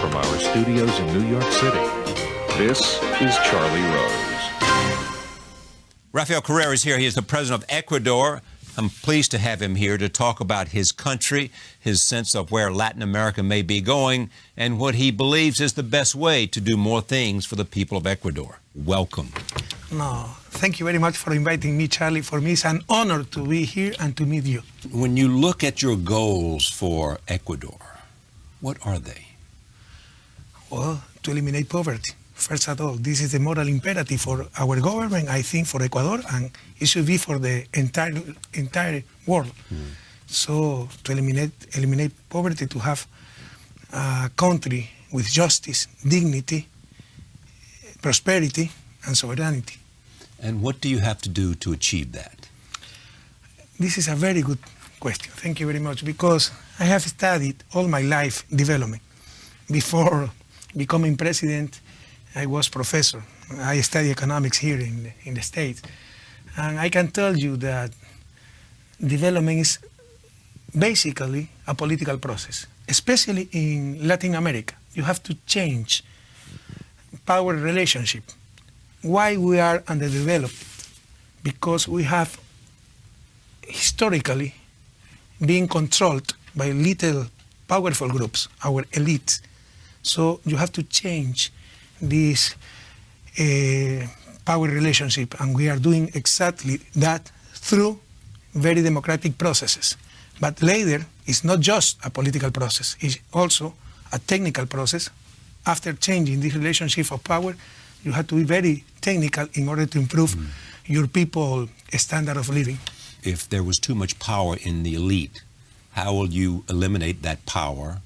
from our studios in New York City, this is Charlie Rose. Rafael Correa is here. He is the president of Ecuador. I'm pleased to have him here to talk about his country, his sense of where Latin America may be going, and what he believes is the best way to do more things for the people of Ecuador. Welcome. No, thank you very much for inviting me, Charlie. For me, it's an honor to be here and to meet you. When you look at your goals for Ecuador, what are they? Well, to eliminate poverty. First of all, this is the moral imperative for our government, I think, for Ecuador, and it should be for the entire world. So to eliminate poverty, to have a country with justice, dignity, prosperity, and sovereignty. And what do you have to do to achieve that? This is a very good question. Thank you very much, because I have studied all my life development. Before becoming president, I was professor. I studied economics here in the States. And I can tell you that development is basically a political process, especially in Latin America. You have to change power relationship. Why we are underdeveloped? Because we have historically been controlled by little powerful groups, our elites. So you have to change this power relationship, and we are doing exactly that through very democratic processes. But later, it's not just a political process, it's also a technical process. After changing this relationship of power, you have to be very technical in order to improve your people's standard of living. If there was too much power in the elite, how will you eliminate that power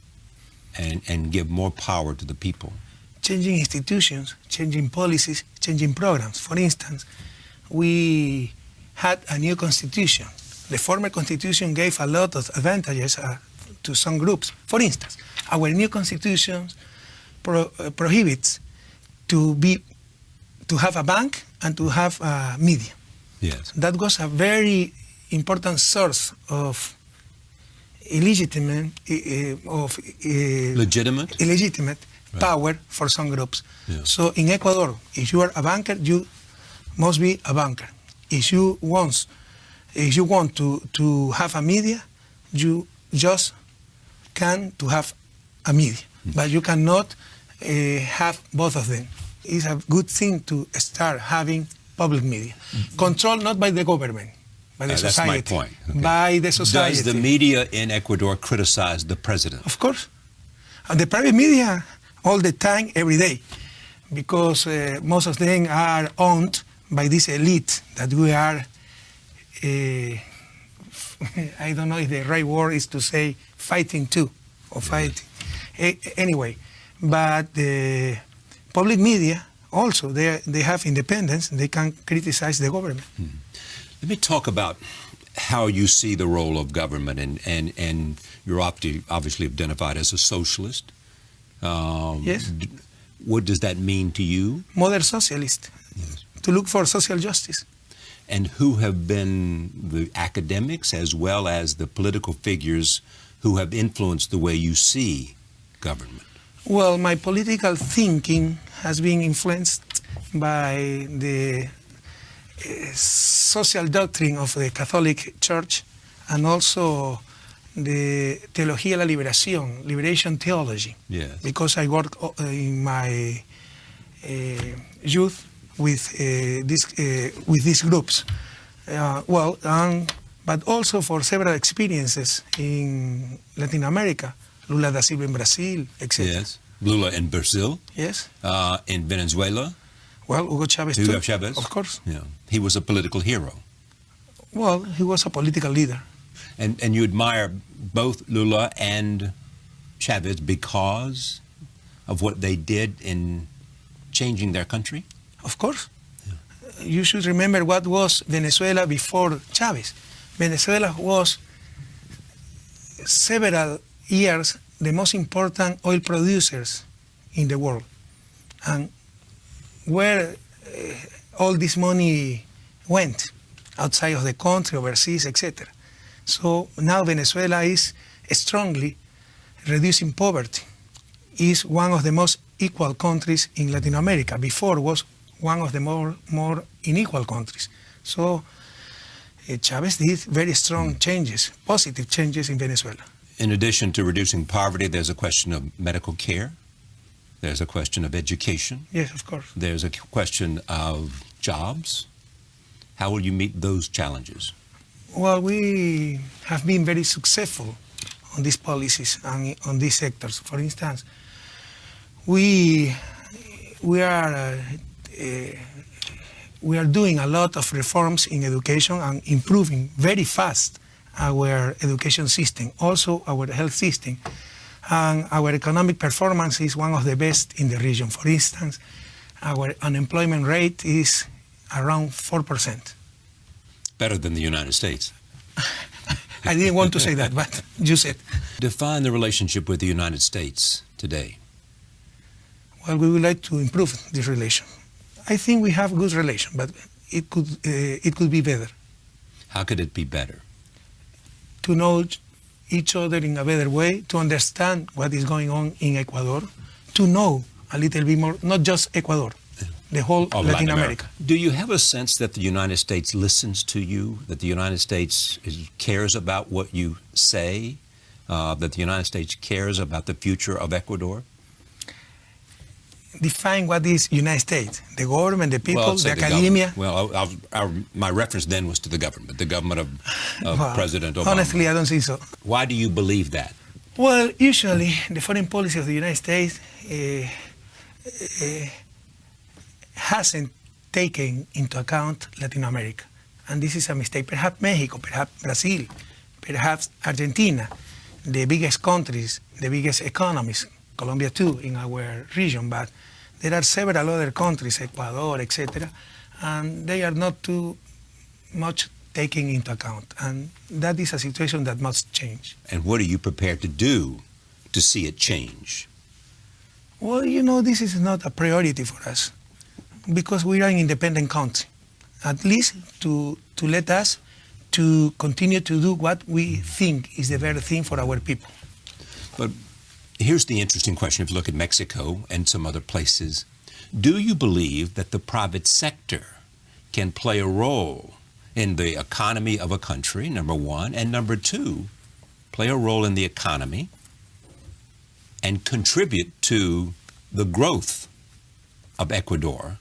and give more power to the people? Changing institutions, changing policies, changing programs. For instance, we had a new constitution. The former constitution gave a lot of advantages to some groups. For instance, our new constitution prohibits to have a bank and to have media. Yes. That was a very important source of illegitimate power for some groups. Yeah. So in Ecuador, if you are a banker, you must be a banker. If you want to have a media, you just can to have a media, but you cannot have both of them. It's a good thing to start having public media. Controlled not by the government, by the society. That's my point. Okay. By the society. Does the media in Ecuador criticize the president? Of course. And the private media all the time, every day, because most of them are owned by this elite that we are, I don't know if the right word is to say fighting to, or fighting. Anyway, but the public media also, they have independence, they can criticize the government. Let me talk about how you see the role of government, and you're obviously identified as a socialist. Yes. What does that mean to you? Modern socialist, yes. To look for social justice. And who have been the academics as well as the political figures who have influenced the way you see government? Well, my political thinking has been influenced by the social doctrine of the Catholic Church, and also the Teología de la Liberación, liberation theology. Yes. Because I work in my youth with these groups. But also for several experiences in Latin America, Lula da Silva in Brazil, etc. Yes. Lula in Brazil. Yes. In Venezuela. Well, Hugo Chavez too. Hugo Chavez. Of course. Yeah. He was a political hero. Well, he was a political leader. And you admire both Lula and Chavez because of what they did in changing their country? Of course. Yeah. You should remember what was Venezuela before Chavez. Venezuela was several years the most important oil producers in the world. And where all this money went, outside of the country, overseas, etc. So now Venezuela is strongly reducing poverty. is one of the most equal countries in Latin America. Before was one of the more unequal countries. So Chavez did very strong changes, positive changes in Venezuela. In addition to reducing poverty, there's a question of medical care. There's a question of education. Yes, of course. There's a question of jobs. How will you meet those challenges? Well, we have been very successful on these policies and on these sectors. For instance, we are doing a lot of reforms in education and improving very fast our education system, also our health system. And our economic performance is one of the best in the region. For instance, our unemployment rate is around 4%. Better than the United States. I didn't want to say that, but you said. Define the relationship with the United States today. Well, we would like to improve this relation. I think we have a good relation, but it could be better. How could it be better? To know each other in a better way, to understand what is going on in Ecuador, to know a little bit more, not just Ecuador, the whole Latin America. Do you have a sense that the United States listens to you, that the United States cares about what you say, that the United States cares about the future of Ecuador? Define what is United States, the government, the people, the academia. My reference then was to the government of President Obama. Honestly, I don't think so. Why do you believe that? Well, usually the foreign policy of the United States hasn't taken into account Latin America. And this is a mistake. Perhaps Mexico, perhaps Brazil, perhaps Argentina, the biggest countries, the biggest economies, Colombia too, in our region, but there are several other countries, Ecuador, etc., and they are not too much taken into account. And that is a situation that must change. And what are you prepared to do to see it change? Well, you know, this is not a priority for us because we are an independent country, at least to let us to continue to do what we think is the better thing for our people. But here's the interesting question. If you look at Mexico and some other places, do you believe that the private sector can play a role in the economy of a country, number one, and number two, play a role in the economy and contribute to the growth of Ecuador?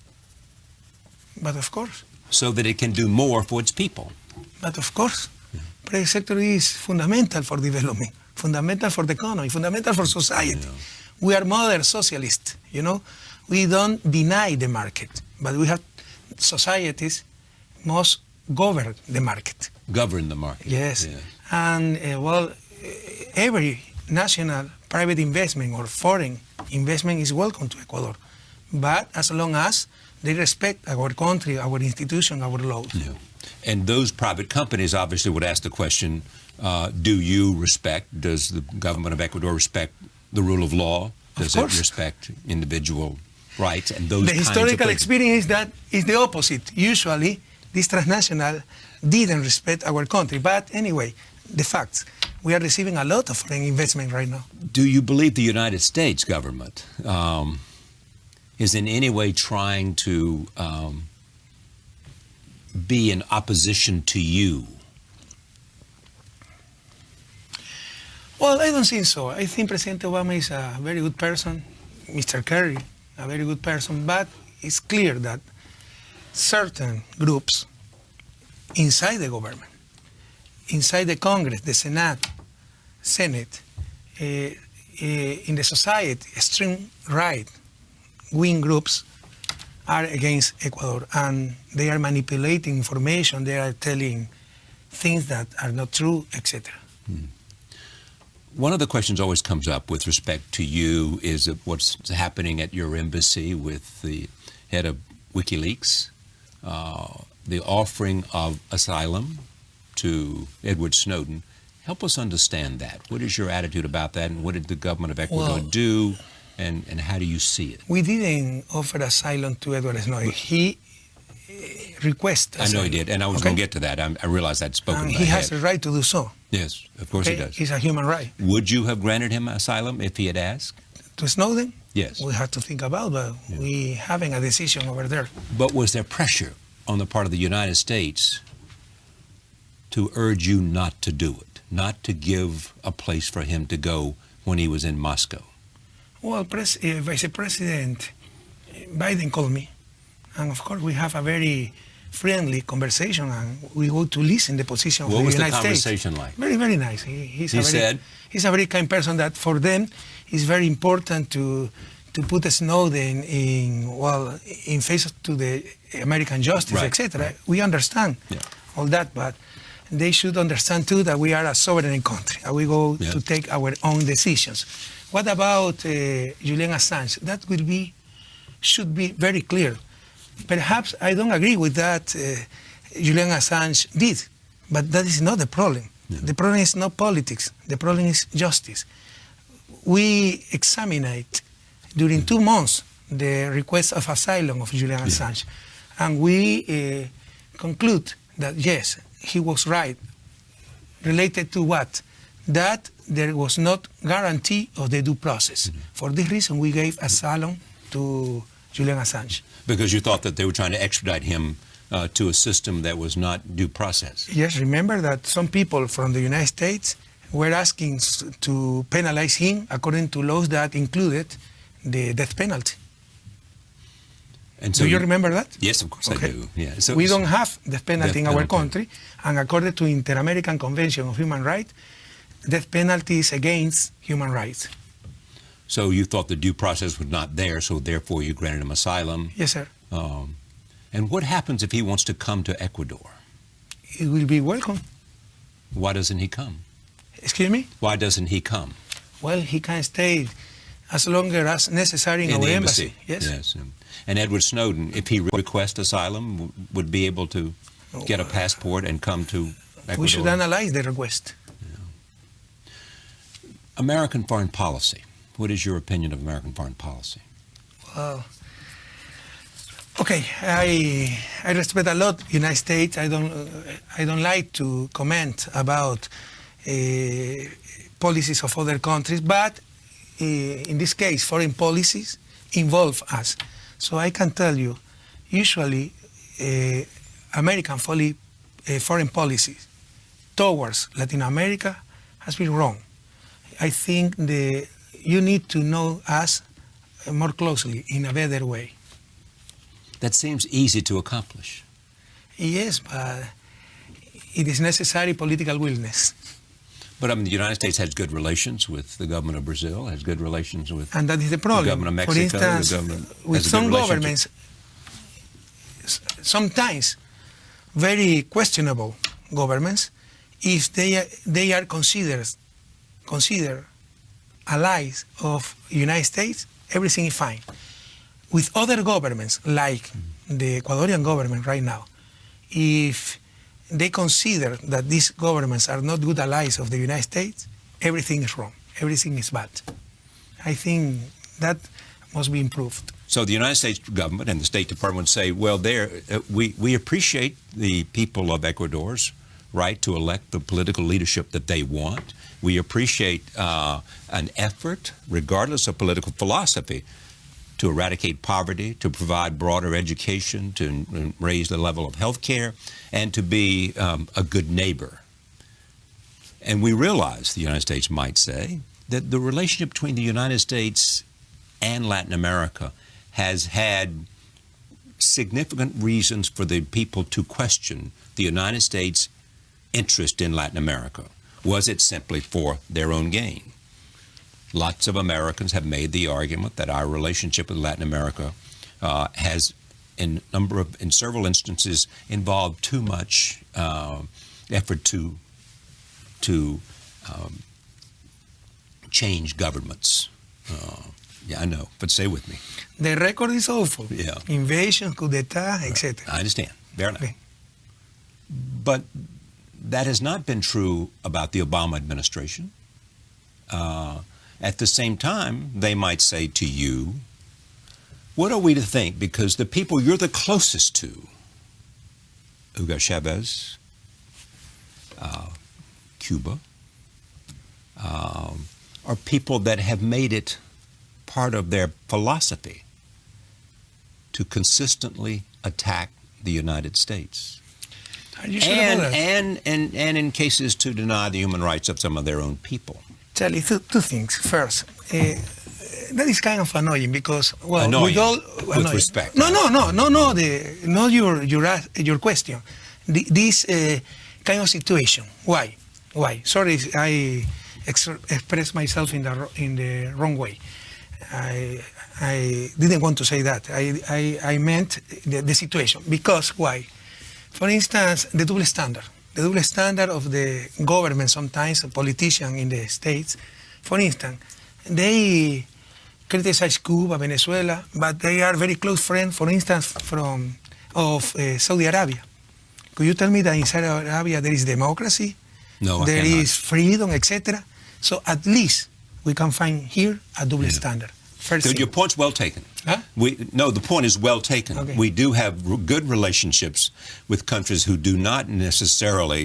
But of course. So that it can do more for its people. But of course. Private sector is fundamental for development, fundamental for the economy, fundamental for society. Yeah. We are modern socialists, you know. We don't deny the market, but we have societies must govern the market. Govern the market. Yes. And, every national private investment or foreign investment is welcome to Ecuador, but as long as they respect our country, our institution, our laws. Yeah. And those private companies obviously would ask the question, does the government of Ecuador respect the rule of law? Does it respect individual rights and those kinds of things? The historical experience that is the opposite. Usually, this transnational didn't respect our country. But anyway, the facts. We are receiving a lot of foreign investment right now. Do you believe the United States government is in any way trying to be in opposition to you? Well, I don't think so. I think President Obama is a very good person, Mr. Kerry, a very good person, but it's clear that certain groups inside the government, inside the Congress, the Senate, in the society, extreme right-wing groups are against Ecuador, and they are manipulating information, they are telling things that are not true, etc. One of the questions always comes up with respect to you is what's happening at your embassy with the head of WikiLeaks, the offering of asylum to Edward Snowden. Help us understand that. What is your attitude about that, and what did the government of Ecuador do, and how do you see it? We didn't offer asylum to Edward Snowden. He requested asylum. I know he did, and I was going to get to that. I realized I'd spoken about it. He has the right to do so. Yes, of course he does. It's a human right. Would you have granted him asylum if he had asked? to Snowden? Yes. We have to think about, but we having a decision over there. But was there pressure on the part of the United States to urge you not to do it, not to give a place for him to go when he was in Moscow? Well, Vice President Biden called me, and of course we have a very friendly conversation, and we go to listen the position of the United States. What was the conversation like? Very, very nice. He's a very kind person that for them it's very important to put Snowden in face to the American justice, Right, etc. right. We understand all that, but they should understand too that we are a sovereign country, and we go to take our own decisions. What about Julian Assange? That should be very clear. Perhaps I don't agree with that Julian Assange did, but that is not the problem. Yeah. The problem is not politics. The problem is justice. We examined during 2 months the request of asylum of Julian Assange, and we conclude that yes, he was right. Related to what? That there was not guarantee of the due process. Mm-hmm. For this reason, we gave asylum to Julian Assange. Because you thought that they were trying to extradite him to a system that was not due process. Yes, remember that some people from the United States were asking to penalize him according to laws that included the death penalty. And so do you remember that? Yes, of course I do. Yeah. So, we don't have death penalty in our penalty. country, and according to Inter-American Convention of Human Rights, death penalty is against human rights. So you thought the due process was not there, so therefore you granted him asylum. Yes, sir. And what happens if he wants to come to Ecuador? He will be welcome. Why doesn't he come? Excuse me? Why doesn't he come? Well, he can stay as long as necessary in our the embassy. Yes. And Edward Snowden, if he requests asylum, would be able to get a passport and come to Ecuador? We should analyze the request. American foreign policy. What is your opinion of American foreign policy? Well, okay, I respect a lot the United States. I don't like to comment about policies of other countries, but in this case, foreign policies involve us. So I can tell you, usually American foreign policy towards Latin America has been wrong. I think you need to know us more closely in a better way. That seems easy to accomplish. Yes, but it is necessary political willingness. But I mean, the United States has good relations with the government of Brazil, has good relations with and that is the problem. the government of Mexico. For instance, the government with has a some good relationship. governments, sometimes very questionable governments, if they are considered allies of United States, everything is fine. With other governments, like the Ecuadorian government right now, if they consider that these governments are not good allies of the United States, everything is wrong. Everything is bad. I think that must be improved. So the United States government and the State Department say, well, we appreciate the people of Ecuador's right to elect the political leadership that they want. We appreciate an effort, regardless of political philosophy, to eradicate poverty, to provide broader education, to raise the level of health care, and to be a good neighbor. And we realize, the United States might say, that the relationship between the United States and Latin America has had significant reasons for the people to question the United States' interest in Latin America. Was it simply for their own gain? Lots of Americans have made the argument that our relationship with Latin America has, in several instances, involved too much effort to change governments. Yeah, I know, but stay with me. The record is awful. Yeah. Invasion, coup d'etat, etc. I understand. Fair enough. Okay. But that has not been true about the Obama administration. At the same time, they might say to you, what are we to think? Because the people you're the closest to, Hugo Chavez, Cuba, are people that have made it part of their philosophy to consistently attack the United States. Are you sure about that? And in cases to deny the human rights of some of their own people. Charlie, two things. First, that is kind of annoying because, well, Annoying, with with respect. No, not your question. This kind of situation. Why? Sorry, I expressed myself in the wrong way. I didn't want to say that. I meant the situation. Because why? For instance, the double standard. The double standard of the government, sometimes a politician in the States. For instance, they criticize Cuba, Venezuela, but they are very close friends, for instance, of Saudi Arabia. Could you tell me that in Saudi Arabia there is democracy? No, there is freedom, etc. So at least we can find here a double standard. First Your point's well taken. Huh? The point is well taken. Okay. We do have good relationships with countries who do not necessarily,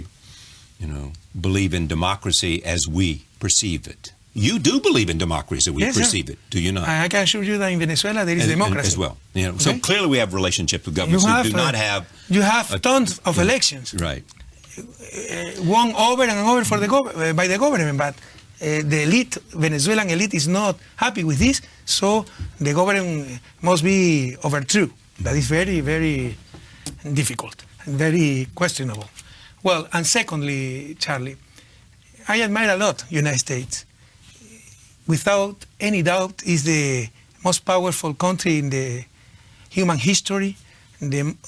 believe in democracy as we perceive it. You do believe in democracy as we perceive it, do you not? I can assure you that in Venezuela there is democracy. As well. Okay. So clearly we have relationships with governments who do not have... You have tons of elections. Right. Won over and over by the government, but the elite, Venezuelan elite, is not happy with this, so the government must be overthrown. That is very, very difficult and very questionable. Well, and secondly, Charlie, I admire a lot United States. Without any doubt, is the most powerful country in the human history,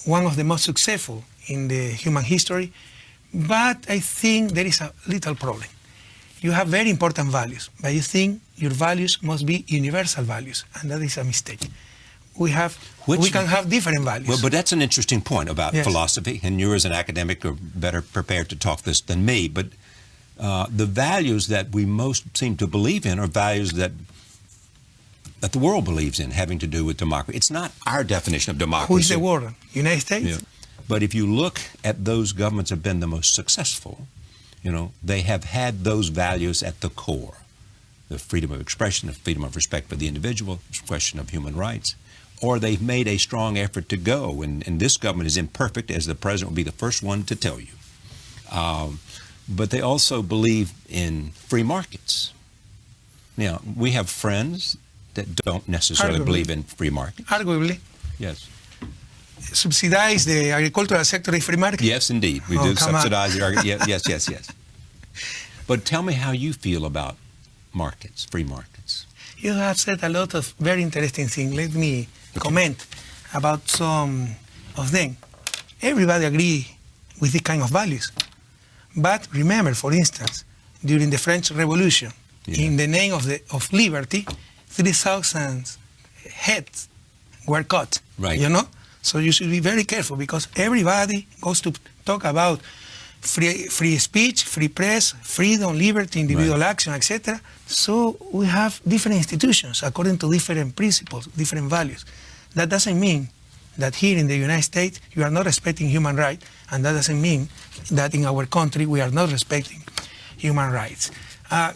one of the most successful in the human history. But I think there is a little problem. You have very important values, but you think your values must be universal values, and that is a mistake. We can have different values. Well, but that's an interesting point about philosophy, and you as an academic are better prepared to talk this than me, but the values that we most seem to believe in are values that the world believes in, having to do with democracy. It's not our definition of democracy. Who is the world? United States? Yeah. But if you look at those governments that have been the most successful, they have had those values at the core. The freedom of expression, the freedom of respect for the individual, the question of human rights. Or they've made a strong effort to go. And this government is imperfect, as the president will be the first one to tell you. But they also believe in free markets. We have friends that don't necessarily believe in free markets. Arguably. Yes. Subsidize the agricultural sector in free market? Yes, indeed. We do subsidize the yes. But tell me how you feel about markets, free markets. You have said a lot of very interesting things. Let me comment about some of them. Everybody agrees with these kind of values. But remember, for instance, during the French Revolution, in the name of liberty, 3,000 heads were cut. Right. So you should be very careful, because everybody goes to talk about free speech, free press, freedom, liberty, individual action, etc. So we have different institutions according to different principles, different values. That doesn't mean that here in the United States you are not respecting human rights, and that doesn't mean that in our country we are not respecting human rights.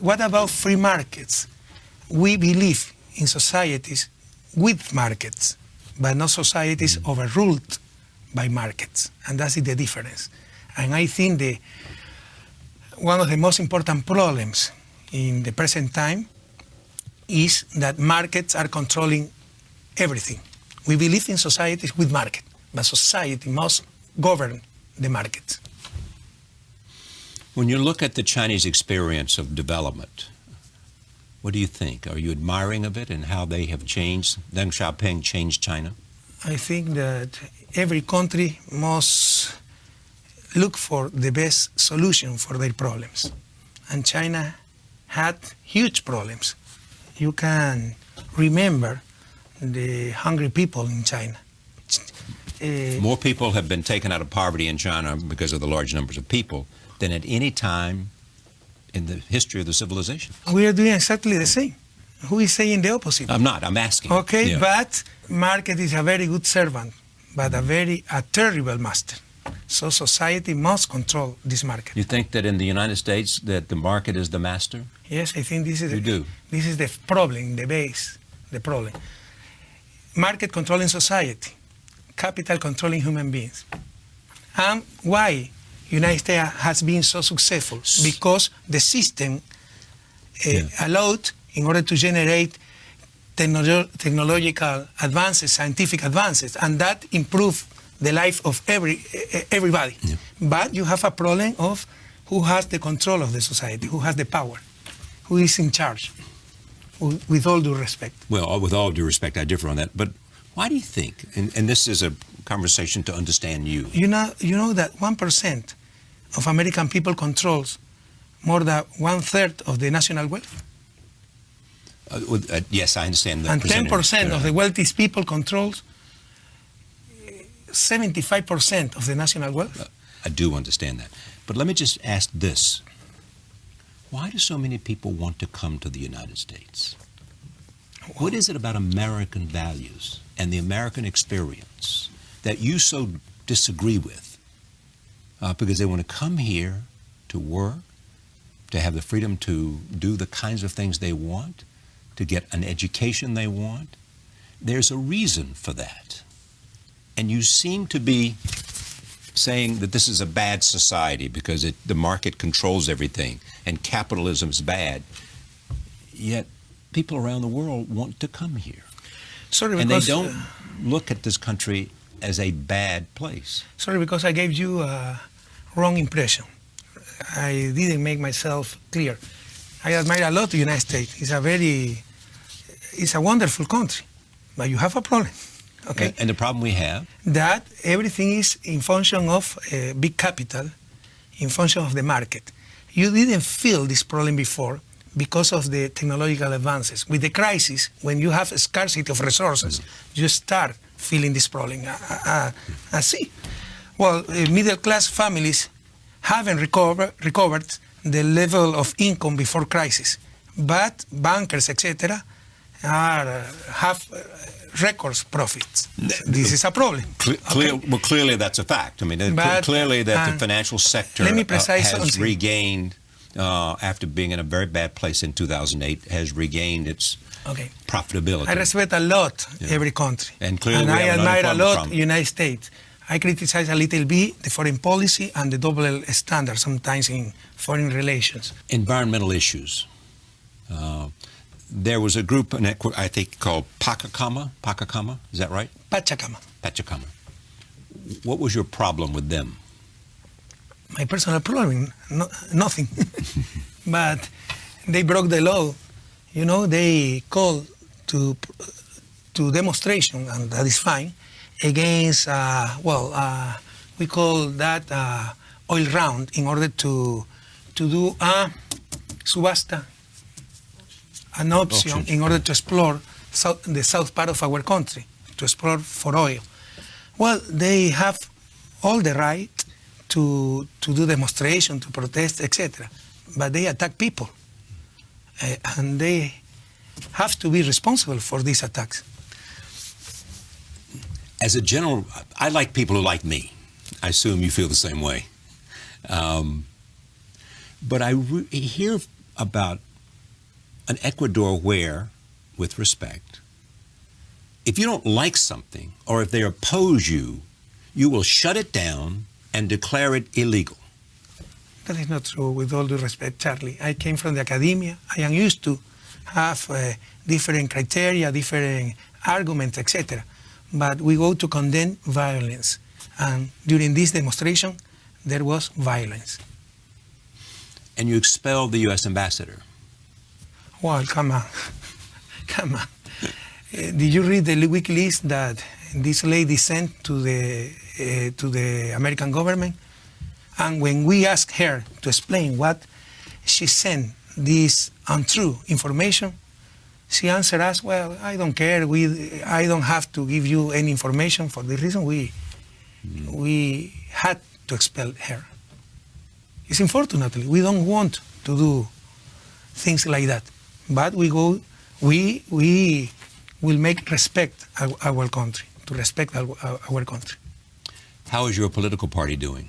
What about free markets? We believe in societies with markets, but not societies overruled by markets, and that's the difference. And I think one of the most important problems in the present time is that markets are controlling everything. We believe in societies with market, but society must govern the market. When you look at the Chinese experience of development, what do you think? Are you admiring of it and how they have changed? Deng Xiaoping changed China? I think that every country must look for the best solution for their problems. And China had huge problems. You can remember the hungry people in China. More people have been taken out of poverty in China because of the large numbers of people than at any time in the history of the civilization. We are doing exactly the same. Who is saying the opposite? I'm not, I'm asking. Okay, but market is a very good servant, but a terrible master. So society must control this market. You think that in the United States that the market is the master? Yes, I think this is You do? This is the problem, the base the problem. Market controlling society, capital controlling human beings. And why United States has been so successful? Because the system allowed, in order to generate technological advances, scientific advances, and that improved the life of everybody. Yeah. But you have a problem of who has the control of the society, who has the power, who is in charge, with all due respect. Well, with all due respect, I differ on that. But why do you think, and this is a conversation to understand you. You know that 1% of American people controls more than 1/3 of the national wealth? Yes, I understand that. And 10% of the wealthiest people controls 75% of the national wealth? I do understand that. But let me just ask this. Why do so many people want to come to the United States? What is it about American values and the American experience that you so disagree with? Because they want to come here to work, to have the freedom to do the kinds of things they want, to get an education they want. There's a reason for that. And you seem to be saying that this is a bad society because the market controls everything and capitalism is bad. Yet people around the world want to come here. Sorry, and they don't look at this country as a bad place. Sorry, because I gave you a wrong impression. I didn't make myself clear. I admire a lot the United States. It's a wonderful country, but you have a problem. Okay. And the problem we have? That everything is in function of big capital, in function of the market. You didn't feel this problem before because of the technological advances. With the crisis, when you have a scarcity of resources, you start feeling this problem. I see. Well, middle-class families haven't recovered the level of income before crisis, but bankers, etc., have records profits. This is a problem. Well, clearly that's a fact. I mean, clearly that the financial sector has regained, after being in a very bad place in 2008, has regained its profitability. I respect a lot every country. And clearly I admire a lot the United States. I criticize a little bit the foreign policy and the double standard sometimes in foreign relations. Environmental issues. There was a group, I think, called Pachacama, is that right? Pachacama. What was your problem with them? My personal problem, nothing. But they broke the law. You know, they called to demonstration, and that is fine, against, we call that oil round in order to do a subasta, an option in order to explore the south part of our country, to explore for oil. Well, they have all the right to do demonstration, to protest, etc. But they attack people. And they have to be responsible for these attacks. As a general, I like people who like me. I assume you feel the same way. But I hear about an Ecuador where, with respect, if you don't like something or if they oppose you, you will shut it down and declare it illegal. That is not true, with all due respect, Charlie. I came from the academia. I am used to have different criteria, different arguments, etc. But we go to condemn violence. And during this demonstration, there was violence. And you expelled the U.S. ambassador. Well, come on. Did you read the WikiLeaks that this lady sent to the American government? And when we asked her to explain what she sent, this untrue information, she answered us, well, I don't care. I don't have to give you any information. For the reason we had to expel her. It's unfortunately, we don't want to do things like that. But we will make respect our country, to respect our country. How is your political party doing?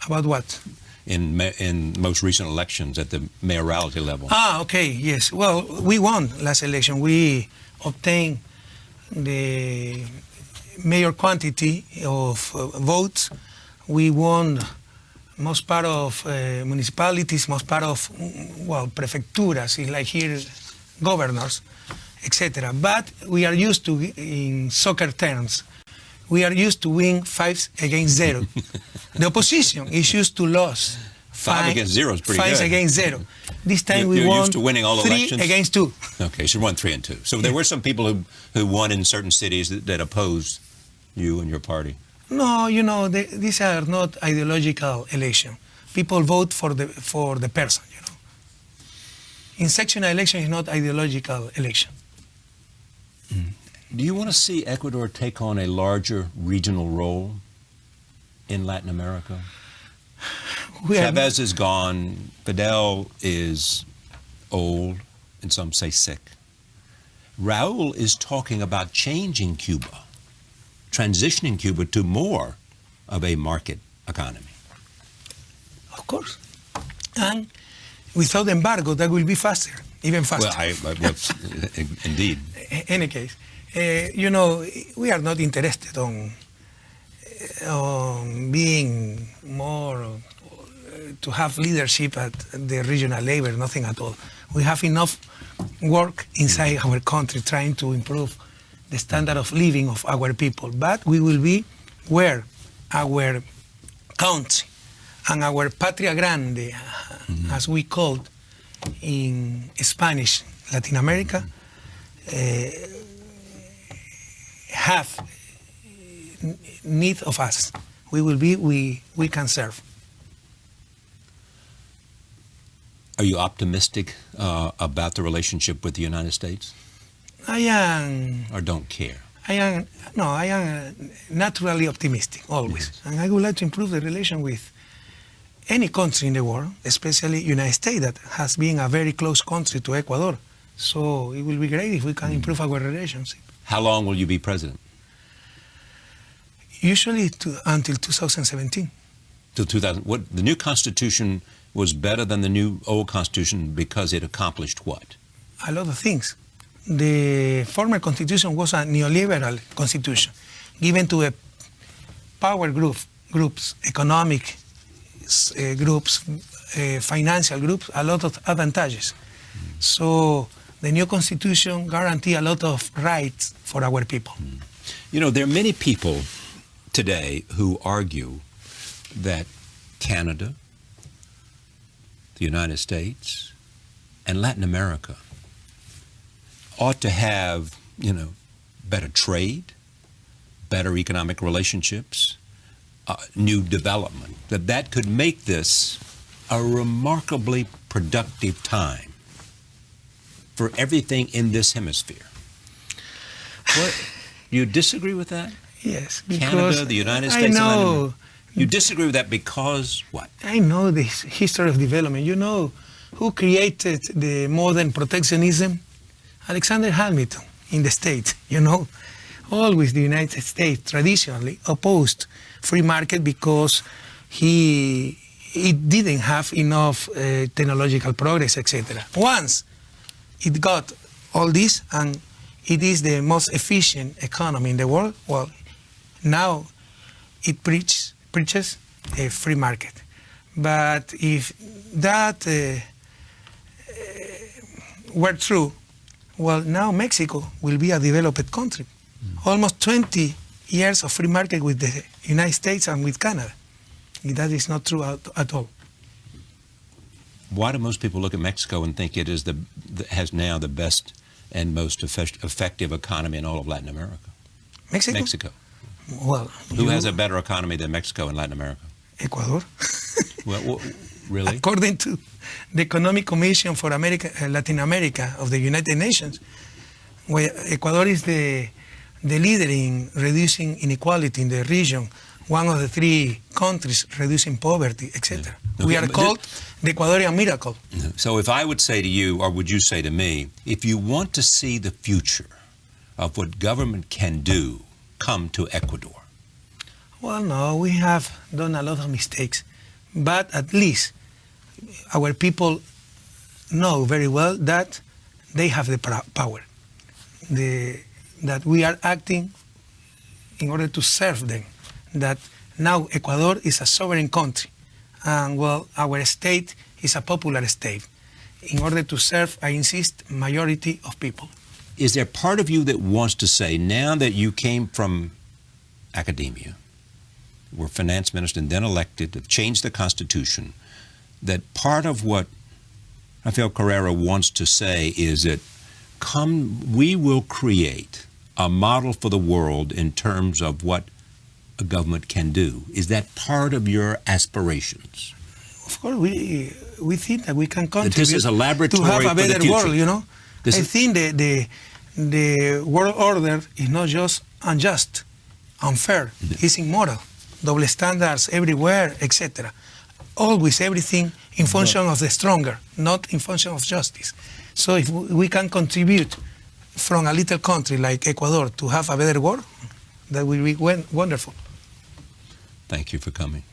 About what? In most recent elections at the mayoralty level. Okay, yes. Well, we won last election. We obtain the major quantity of votes. We won most part of municipalities, most part of, well, prefecturas, like here, governors, etc. But we are used to, in soccer terms, we are used to win 5-0. The opposition is used to lose 5-0 is pretty good. 5-0. This time we You're won used to winning all elections? 3-2. Okay, so you won 3-2. So there were some people who won in certain cities that opposed you and your party. No, you know, these are not ideological elections. People vote for the person, you know. In sectional election is not ideological election. Do you want to see Ecuador take on a larger regional role in Latin America? Chavez is gone. Fidel is old, and some say sick. Raul is talking about changing Cuba, transitioning Cuba to more of a market economy. Of course. And without embargo, that will be faster, even faster. Well, indeed. In any case, you know, we are not interested on being more, to have leadership at the regional level, nothing at all. We have enough work inside our country trying to improve the standard of living of our people. But we will be where our country and our patria grande, as we call in Spanish, Latin America, have need of us. We will be, we can serve. Are you optimistic about the relationship with the United States? I am. Or don't care? I am naturally optimistic, always. Yes. And I would like to improve the relation with any country in the world, especially United States, that has been a very close country to Ecuador. So it will be great if we can improve our relationship. How long will you be president? Usually until 2017. Till 2000. What the new constitution was better than the new old constitution because it accomplished what? A lot of things. The former constitution was a neoliberal constitution, given to a power groups, economic groups, financial groups, a lot of advantages. So the new constitution guarantees a lot of rights for our people. You know, there are many people today who argue that Canada, the United States, and Latin America ought to have, you know, better trade, better economic relationships, new development, that could make this a remarkably productive time for everything in this hemisphere. What, you disagree with that? Yes, because Canada, the United States, I know. and Latin America. You disagree with that because what? I know the history of development. You know who created the modern protectionism? Alexander Hamilton in the States, you know. Always the United States traditionally opposed free market because it didn't have enough technological progress, etc. Once it got all this and it is the most efficient economy in the world, well, now it preaches a free market. But if that were true, well, now Mexico will be a developed country. Almost 20 years of free market with the United States and with Canada. That is not true at all. Why do most people look at Mexico and think it is has now the best and most effective economy in all of Latin America? Mexico? Mexico. Well, who has a better economy than Mexico in Latin America? Ecuador. Well, really? According to the Economic Commission for Latin America of the United Nations, where Ecuador is the leader in reducing inequality in the region, one of the 3 countries reducing poverty, etc. Yeah. We are called the Ecuadorian miracle. So if I would say to you, or would you say to me, if you want to see the future of what government can do, come to Ecuador? Well, no, we have done a lot of mistakes, but at least our people know very well that they have the power. that we are acting in order to serve them. That now Ecuador is a sovereign country, and well, our state is a popular state. In order to serve, I insist, majority of people. Is there part of you that wants to say, now that you came from academia, were finance minister and then elected, have changed the Constitution, that part of what Rafael Correa wants to say is that we will create a model for the world in terms of what a government can do? Is that part of your aspirations? Of course, we think that we can contribute that this is a laboratory to have a for the better future. world, you know. I think the world order is not just unjust, unfair, it's immoral, double standards everywhere, etc. Always everything in function of the stronger, not in function of justice. So if we can contribute from a little country like Ecuador to have a better world, that will be wonderful. Thank you for coming.